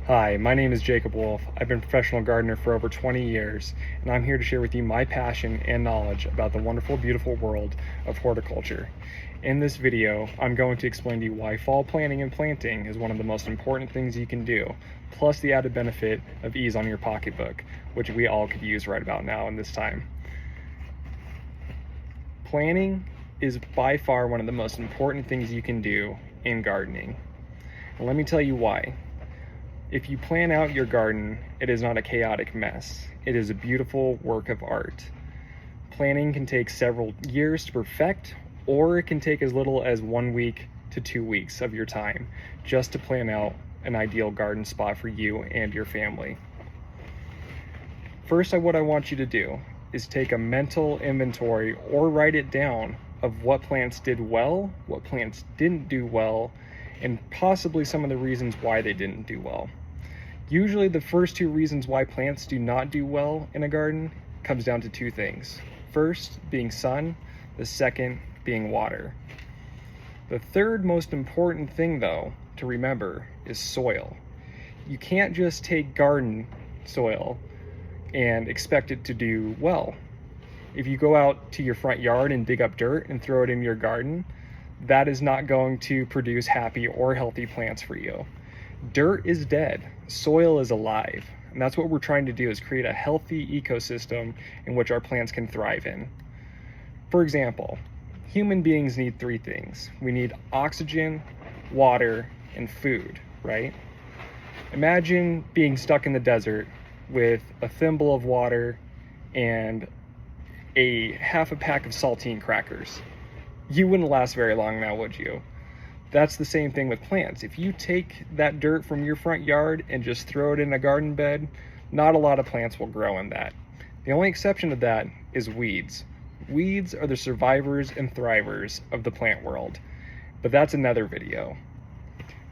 Hi, my name is Jacob Wolf. I've been a professional gardener for over 20 years, and I'm here to share with you my passion and knowledge about the wonderful, beautiful world of horticulture. In this video, I'm going to explain to you why fall planning and planting is one of the most important things you can do, plus the added benefit of ease on your pocketbook, which we all could use right about now in this time. Planning is by far one of the most important things you can do in gardening. And let me tell you why. If you plan out your garden, it is not a chaotic mess. It is a beautiful work of art. Planning can take several years to perfect, or it can take as little as 1 week to 2 weeks of your time just to plan out an ideal garden spot for you and your family. First, what I want you to do is take a mental inventory or write it down of what plants did well, what plants didn't do well, and possibly some of the reasons why they didn't do well. Usually the first two reasons why plants do not do well in a garden comes down to two things. First being sun, the second being water. The third most important thing though to remember is soil. You can't just take garden soil and expect it to do well. If you go out to your front yard and dig up dirt and throw it in your garden, that is not going to produce happy or healthy plants for you. Dirt is dead, soil is alive, and that's what we're trying to do, is create a healthy ecosystem in which our plants can thrive in. For example, human beings need three things. We need oxygen, water, and food, right? Imagine being stuck in the desert with a thimble of water and a half a pack of saltine crackers. You wouldn't last very long now, would you? That's the same thing with plants. If you take that dirt from your front yard and just throw it in a garden bed, not a lot of plants will grow in that. The only exception to that is weeds. Weeds are the survivors and thrivers of the plant world, but that's another video.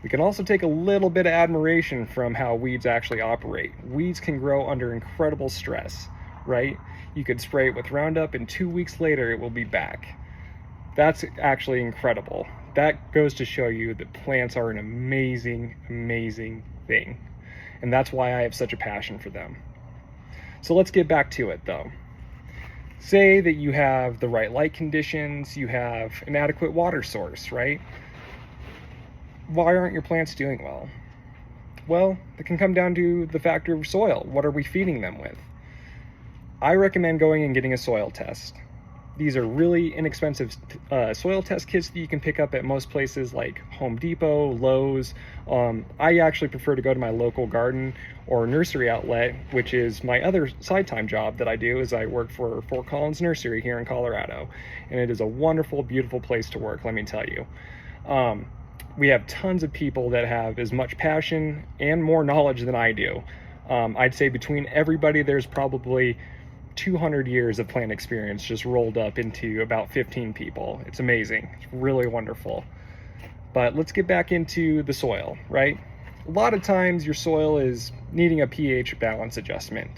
We can also take a little bit of admiration from how weeds actually operate. Weeds can grow under incredible stress, right? You could spray it with Roundup and 2 weeks later it will be back. That's actually incredible. That goes to show you that plants are an amazing, amazing thing. And that's why I have such a passion for them. So let's get back to it though. Say that you have the right light conditions, you have an adequate water source, right? Why aren't your plants doing well? Well, it can come down to the factor of soil. What are we feeding them with? I recommend going and getting a soil test. These are really inexpensive soil test kits that you can pick up at most places like Home Depot, Lowe's. I actually prefer to go to my local garden or nursery outlet, which is my other side-time job that I do, is I work for Fort Collins Nursery here in Colorado. And it is a wonderful, beautiful place to work, let me tell you. We have tons of people that have as much passion and more knowledge than I do. I'd say between everybody, there's probably 200 years of plant experience just rolled up into about 15 people. It's amazing. It's really wonderful. But let's get back into the soil, right? A lot of times your soil is needing a pH balance adjustment.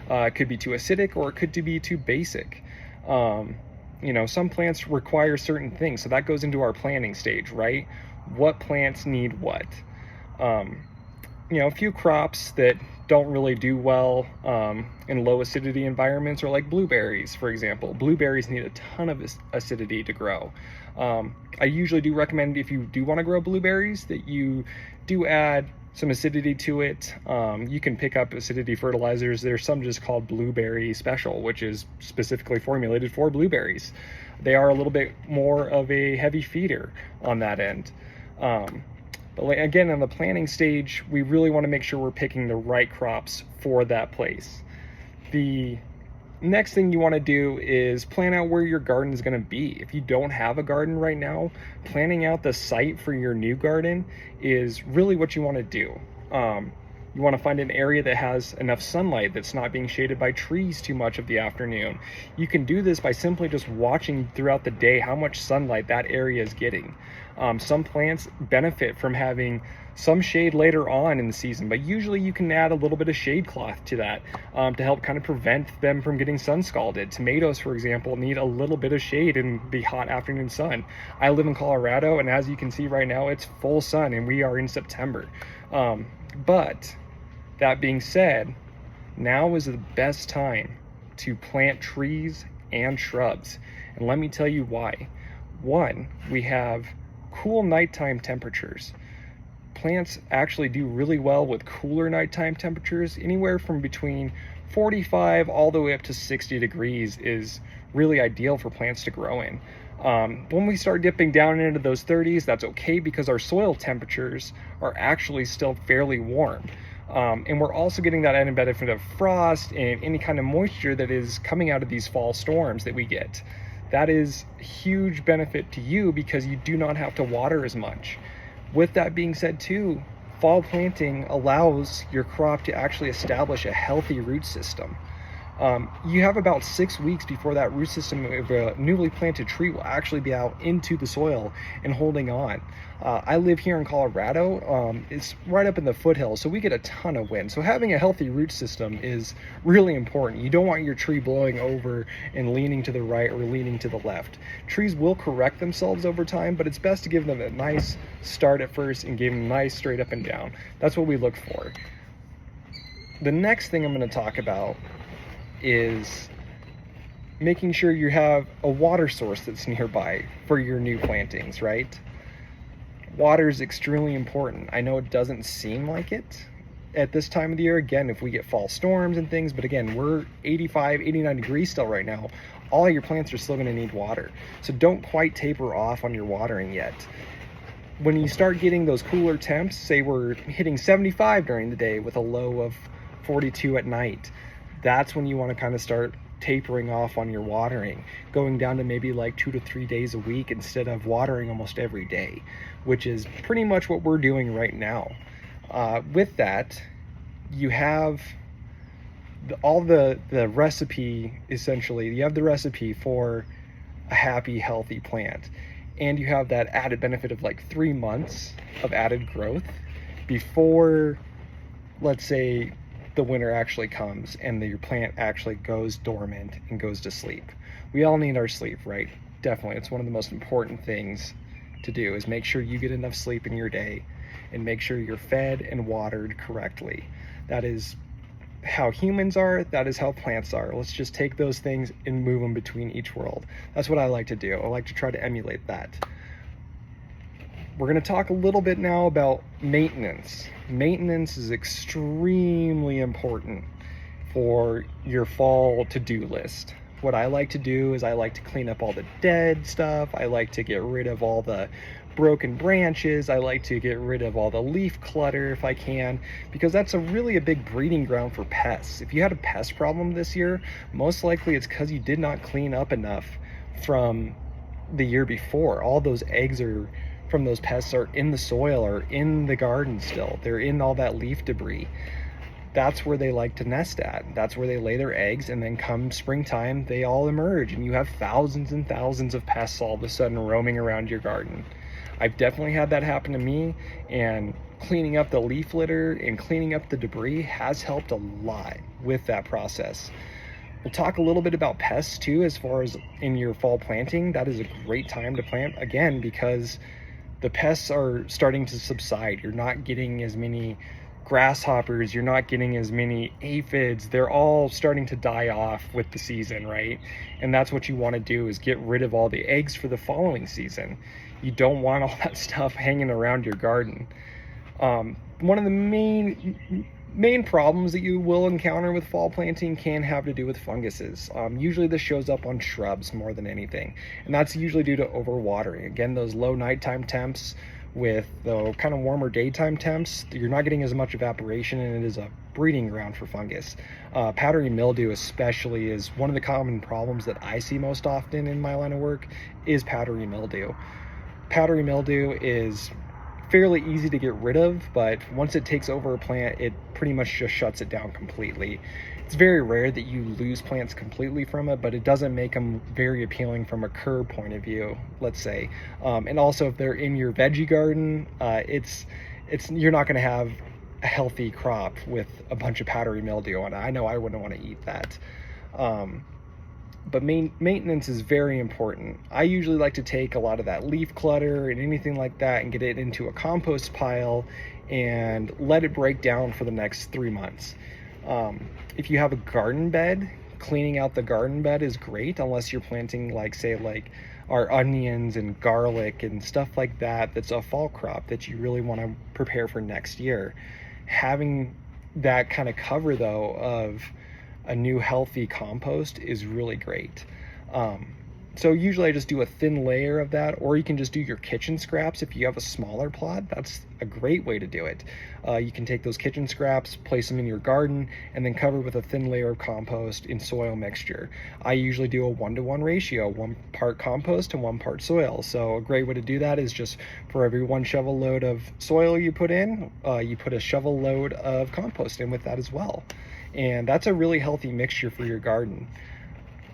It could be too acidic or it could be too basic. Some plants require certain things, so that goes into our planning stage, right? What plants need what? A few crops that don't really do well in low acidity environments are like blueberries, for example. Blueberries need a ton of acidity to grow. I usually do recommend, if you do want to grow blueberries, that you do add some acidity to it. You can pick up acidity fertilizers. There's some just called Blueberry Special, which is specifically formulated for blueberries. They are a little bit more of a heavy feeder on that end. But again, on the planning stage, we really want to make sure we're picking the right crops for that place. The next thing you want to do is plan out where your garden is going to be. If you don't have a garden right now, planning out the site for your new garden is really what you want to do. You want to find an area that has enough sunlight, that's not being shaded by trees too much of the afternoon. You can do this by simply just watching throughout the day how much sunlight that area is getting. Some plants benefit from having some shade later on in the season, but usually you can add a little bit of shade cloth to that to help kind of prevent them from getting sun scalded. Tomatoes, for example, need a little bit of shade in the hot afternoon sun. I live in Colorado, and as you can see right now, it's full sun and we are in September. But That being said, now is the best time to plant trees and shrubs. And let me tell you why. One, we have cool nighttime temperatures. Plants actually do really well with cooler nighttime temperatures. Anywhere from between 45 all the way up to 60 degrees is really ideal for plants to grow in. When we start dipping down into those 30s, that's okay because our soil temperatures are actually still fairly warm. And we're also getting that added benefit of frost and any kind of moisture that is coming out of these fall storms that we get. That is a huge benefit to you because you do not have to water as much. With that being said too, fall planting allows your crop to actually establish a healthy root system. You have about 6 weeks before that root system of a newly planted tree will actually be out into the soil and holding on. I live here in Colorado. It's right up in the foothills, so we get a ton of wind. So having a healthy root system is really important. You don't want your tree blowing over and leaning to the right or leaning to the left. Trees will correct themselves over time, but it's best to give them a nice start at first and give them nice straight up and down. That's what we look for. The next thing I'm going to talk about is making sure you have a water source that's nearby for your new plantings, right? Water is extremely important. I know it doesn't seem like it at this time of the year, again, if we get fall storms and things, but again, we're 85, 89 degrees still right now. All your plants are still going to need water. So don't quite taper off on your watering yet. When you start getting those cooler temps, say we're hitting 75 during the day with a low of 42 at night, that's when you want to kind of start tapering off on your watering, going down to maybe like 2 to 3 days a week instead of watering almost every day, which is pretty much what we're doing right now. With that, you have all the recipe, essentially. You have the recipe for a happy, healthy plant, and you have that added benefit of like 3 months of added growth before, let's say, the winter actually comes and your plant actually goes dormant and goes to sleep. We all need our sleep, right? Definitely. It's one of the most important things to do is make sure you get enough sleep in your day and make sure you're fed and watered correctly. That is how humans are, that is how plants are. Let's just take those things and move them between each world. That's what I like to do. I like to try to emulate that. We're going to talk a little bit now about maintenance. Maintenance is extremely important for your fall to-do list. What I like to do is I like to clean up all the dead stuff. I like to get rid of all the broken branches. I like to get rid of all the leaf clutter if I can, because that's really a big breeding ground for pests. If you had a pest problem this year, most likely it's because you did not clean up enough from the year before. All those eggs from those pests are in the soil or in the garden still. They're in all that leaf debris. That's where they like to nest at. That's where they lay their eggs, and then come springtime, they all emerge, and you have thousands and thousands of pests all of a sudden roaming around your garden. I've definitely had that happen to me, and cleaning up the leaf litter and cleaning up the debris has helped a lot with that process. We'll talk a little bit about pests too, as far as in your fall planting. That is a great time to plant, again, because the pests are starting to subside. You're not getting as many grasshoppers, you're not getting as many aphids. They're all starting to die off with the season, right? And that's what you want to do, is get rid of all the eggs for the following season. You don't want all that stuff hanging around your garden. One of the main problems that you will encounter with fall planting can have to do with funguses. Usually this shows up on shrubs more than anything, and that's usually due to overwatering. Again, those low nighttime temps with the kind of warmer daytime temps, you're not getting as much evaporation, and it is a breeding ground for fungus. Powdery mildew especially is one of the common problems that I see most often in my line of work, is powdery mildew. Powdery mildew is fairly easy to get rid of, but once it takes over a plant, it pretty much just shuts it down completely. It's very rare that you lose plants completely from it, but it doesn't make them very appealing from a curb point of view, let's say. And also, if they're in your veggie garden, you're not going to have a healthy crop with a bunch of powdery mildew on it. I know I wouldn't want to eat that. But maintenance is very important. I usually like to take a lot of that leaf clutter and anything like that and get it into a compost pile and let it break down for the next 3 months. If you have a garden bed, cleaning out the garden bed is great, unless you're planting, like, say, like our onions and garlic and stuff like that, that's a fall crop that you really want to prepare for next year. Having that kind of cover, though, of a new healthy compost is really great. So usually I just do a thin layer of that, or you can just do your kitchen scraps. If you have a smaller plot, that's a great way to do it. You can take those kitchen scraps, place them in your garden, and then cover with a thin layer of compost in soil mixture. I usually do a 1-to-1 ratio, 1 part compost and 1 part soil. So a great way to do that is just for every 1 shovel load of soil you put in, you put a shovel load of compost in with that as well. And that's a really healthy mixture for your garden.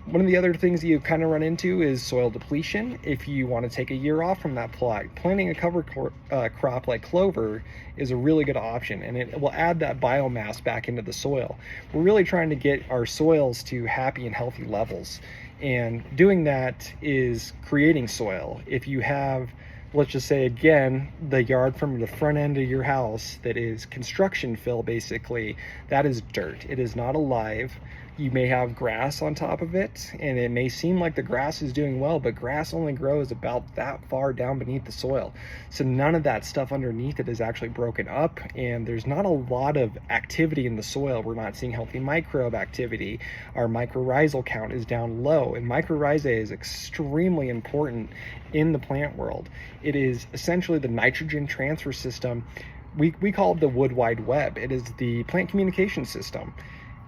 One of the other things you kind of run into is soil depletion. If you want to take a year off from that plot, planting a cover crop like clover is a really good option, and it will add that biomass back into the soil. We're really trying to get our soils to happy and healthy levels, and doing that is creating soil. If you have, let's just say again, the yard from the front end of your house that is construction fill, basically, that is dirt. It is not alive. You may have grass on top of it, and it may seem like the grass is doing well, but grass only grows about that far down beneath the soil. So none of that stuff underneath it is actually broken up, and there's not a lot of activity in the soil. We're not seeing healthy microbe activity. Our mycorrhizal count is down low, and mycorrhizae is extremely important in the plant world. It is essentially the nitrogen transfer system. We call it the wood wide web. It is the plant communication system.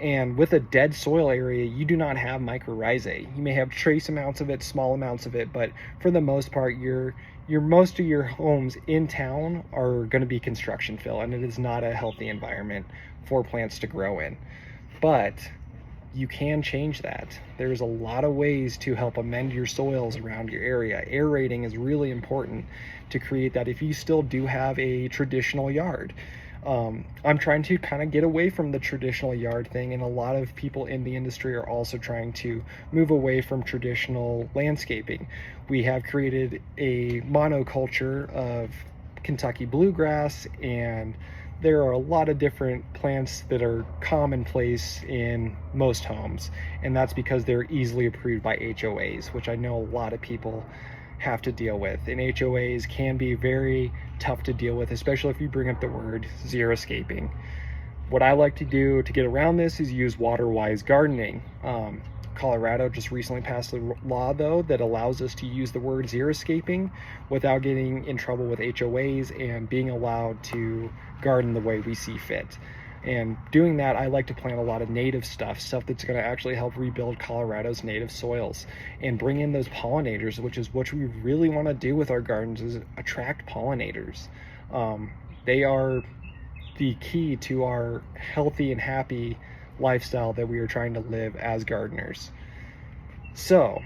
And with a dead soil area, you do not have mycorrhizae. You may have trace amounts of it, small amounts of it, but for the most part, your most of your homes in town are going to be construction fill, and it is not a healthy environment for plants to grow in. But you can change that. There's a lot of ways to help amend your soils around your area. Aerating is really important to create that if you still do have a traditional yard. I'm trying to kind of get away from the traditional yard thing, and a lot of people in the industry are also trying to move away from traditional landscaping. We have created a monoculture of Kentucky bluegrass, and there are a lot of different plants that are commonplace in most homes, and that's because they're easily approved by HOAs, which I know a lot of people have to deal with. And HOAs can be very tough to deal with, especially if you bring up the word xeriscaping. What I like to do to get around this is use water-wise gardening. Colorado just recently passed a law, though, that allows us to use the word xeriscaping without getting in trouble with HOAs and being allowed to garden the way we see fit. And doing that, I like to plant a lot of native stuff that's going to actually help rebuild Colorado's native soils and bring in those pollinators, which is what we really want to do with our gardens, is attract pollinators. They are the key to our healthy and happy lifestyle that we are trying to live as gardeners. So,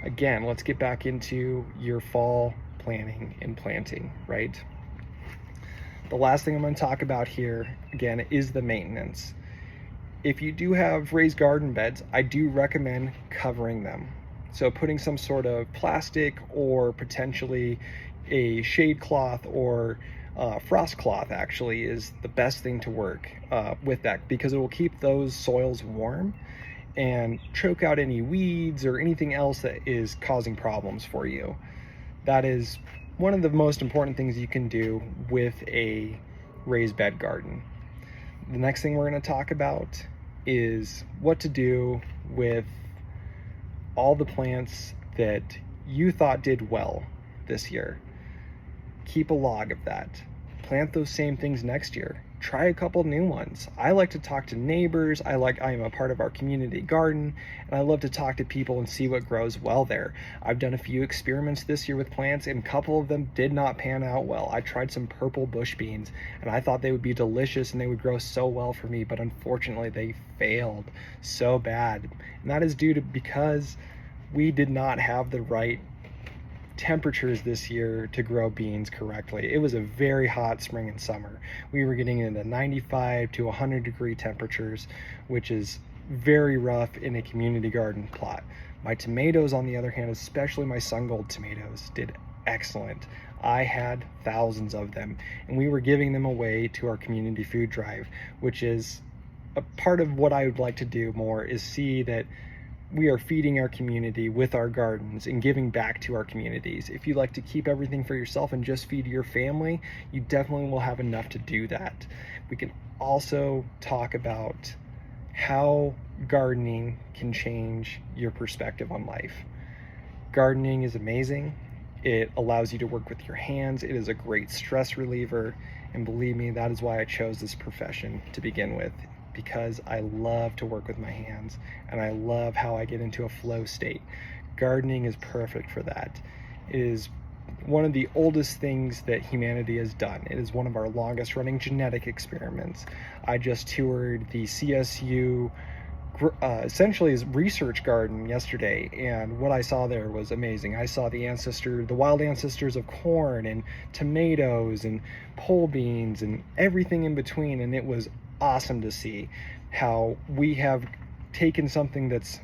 again, let's get back into your fall planning and planting, right? The last thing I'm going to talk about here, again, is the maintenance. If you do have raised garden beds, I do recommend covering them. So putting some sort of plastic or potentially a shade cloth or frost cloth actually is the best thing to work with that, because it will keep those soils warm and choke out any weeds or anything else that is causing problems for you. That is one of the most important things you can do with a raised bed garden. The next thing we're going to talk about is what to do with all the plants that you thought did well this year. Keep a log of that. Plant those same things next year. Try a couple new ones. I like to talk to neighbors. I am a part of our community garden, and I love to talk to people and see what grows well there. I've done a few experiments this year with plants, and a couple of them did not pan out well. I tried some purple bush beans, and I thought they would be delicious and they would grow so well for me, but unfortunately they failed so bad. And that is due to because we did not have the right temperatures this year to grow beans correctly. It was a very hot spring and summer. We were getting into 95 to 100 degree temperatures, which is very rough in a community garden plot. My tomatoes, on the other hand, especially my Sun Gold tomatoes, did excellent. I had thousands of them, and we were giving them away to our community food drive, which is a part of what I would like to do more, is see that we are feeding our community with our gardens and giving back to our communities. If you like to keep everything for yourself and just feed your family, you definitely will have enough to do that. We can also talk about how gardening can change your perspective on life. Gardening is amazing. It allows you to work with your hands. It is a great stress reliever. And believe me, that is why I chose this profession to begin with, because I love to work with my hands and I love how I get into a flow state. Gardening is perfect for that. It is one of the oldest things that humanity has done. It is one of our longest running genetic experiments. I just toured the CSU essentially his research garden yesterday, and what I saw there was amazing. I saw the wild ancestors of corn and tomatoes and pole beans and everything in between, and it was awesome to see how we have taken something that's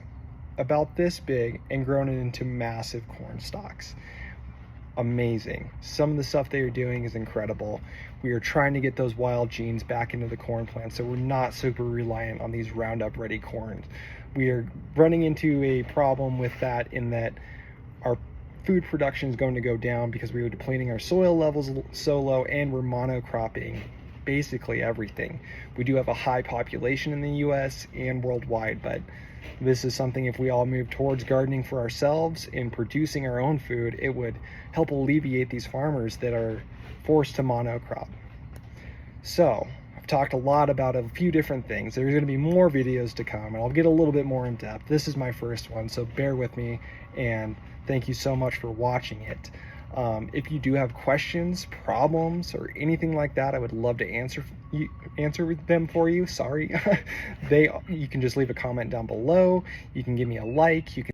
about this big and grown it into massive corn stalks. Amazing. Some of the stuff they are doing is incredible. We are trying to get those wild genes back into the corn plant, so we're not super reliant on these Roundup ready corns. We are running into a problem with that, in that our food production is going to go down because we are depleting our soil levels so low, and we're monocropping basically everything. We do have a high population in the US and worldwide, but this is something, if we all move towards gardening for ourselves and producing our own food, it would help alleviate these farmers that are forced to monocrop. So I've talked a lot about a few different things. There's going to be more videos to come, and I'll get a little bit more in depth. This is my first one, so bear with me, and thank you so much for watching it. If you do have questions, problems, or anything like that, I would love to answer them for you. Sorry. You can just leave a comment down below. You can give me a like. You can